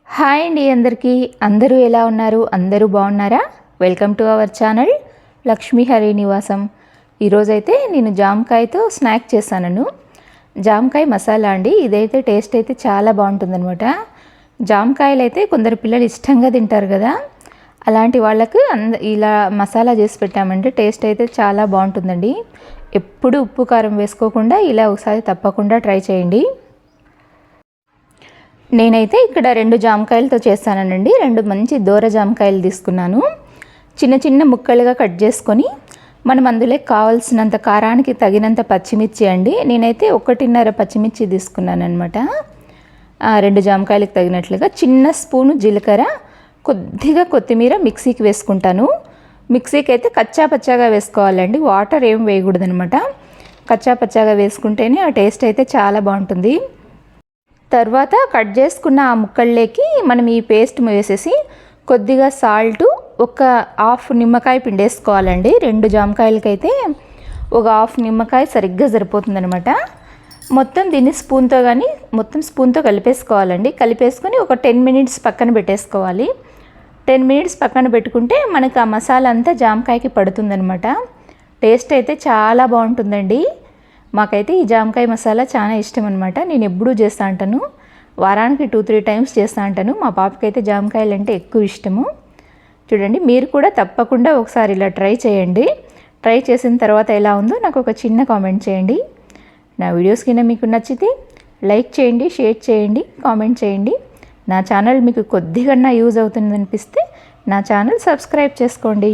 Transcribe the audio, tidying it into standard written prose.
Hi అండి అందరికీ. అందరూ ఎలా ఉన్నారు? అందరూ బాగున్నారా? Welcome to our channel Lakshmi Hari నివాసం. ఈరోజైతే నేను జామకాయతో స్నాక్ చేశాను. జామకాయ మసాలా అండి. ఇదైతే టేస్ట్ అయితే చాలా బాగుంటుందన్నమాట. జామకాయలు అయితే కొందరు పిల్లలు ఇష్టంగా తింటారు కదా, అలాంటి వాళ్ళకు ఇలా మసాలా చేసి పెట్టామంటే టేస్ట్ అయితే చాలా బాగుంటుందండి. ఎప్పుడు ఉప్పు కారం వేసుకోకుండా ఇలా ఒకసారి తప్పకుండా ట్రై చేయండి. నేనైతే ఇక్కడ 2 జామకాయలతో చేస్తానండి. 2 మంచి దూర జామకాయలు తీసుకున్నాను. చిన్న చిన్న ముక్కలుగా కట్ చేసుకొని మనం అందులో కావాల్సినంత కారానికి తగినంత పచ్చిమిర్చి అండి. నేనైతే 1.5 పచ్చిమిర్చి తీసుకున్నాను అనమాట. 2 జామకాయలకు తగినట్లుగా చిన్న స్పూను జీలకర్ర, కొద్దిగా కొత్తిమీర మిక్సీకి వేసుకుంటాను. మిక్సీకి అయితే కచ్చా పచ్చాగా వేసుకోవాలండి, వాటర్ ఏం వేయకూడదు అనమాట. కచ్చా పచ్చాగా వేసుకుంటేనే ఆ టేస్ట్ అయితే చాలా బాగుంటుంది. తర్వాత కట్ చేసుకున్న ఆ ముక్కల్లోకి మనం ఈ పేస్ట్ వేసేసి కొద్దిగా సాల్టు, ఒక హాఫ్ నిమ్మకాయ పిండేసుకోవాలండి. 2 జామకాయలకైతే ఒక హాఫ్ నిమ్మకాయ సరిగ్గా సరిపోతుందనమాట. మొత్తం దీన్ని స్పూన్తో కలిపేసుకోవాలండి. కలిపేసుకొని ఒక 10 మినిట్స్ పక్కన పెట్టేసుకోవాలి. 10 మినిట్స్ పక్కన పెట్టుకుంటే మనకు ఆ మసాలా అంతా జామకాయకి పడుతుందనమాట. టేస్ట్ అయితే చాలా బాగుంటుందండి. మాకైతే ఈ జామకాయ మసాలా చాలా ఇష్టం అనమాట. నేను ఎప్పుడూ చేస్తూ ఉంటాను, వారానికి 2-3 టైమ్స్ చేస్తూ ఉంటాను. మా పాపకి అయితే జామకాయలు అంటే ఎక్కువ ఇష్టము. చూడండి, మీరు కూడా తప్పకుండా ఒకసారి ఇలా ట్రై చేయండి. ట్రై చేసిన తర్వాత ఎలా ఉందో నాకు ఒక చిన్న కామెంట్ చేయండి. నా వీడియోస్ కింద మీకు నచ్చితే లైక్ చేయండి, షేర్ చేయండి, కామెంట్ చేయండి. నా ఛానల్ మీకు కొద్దిగా యూజ్ అవుతుందనిపిస్తే నా ఛానల్ సబ్స్క్రైబ్ చేసుకోండి.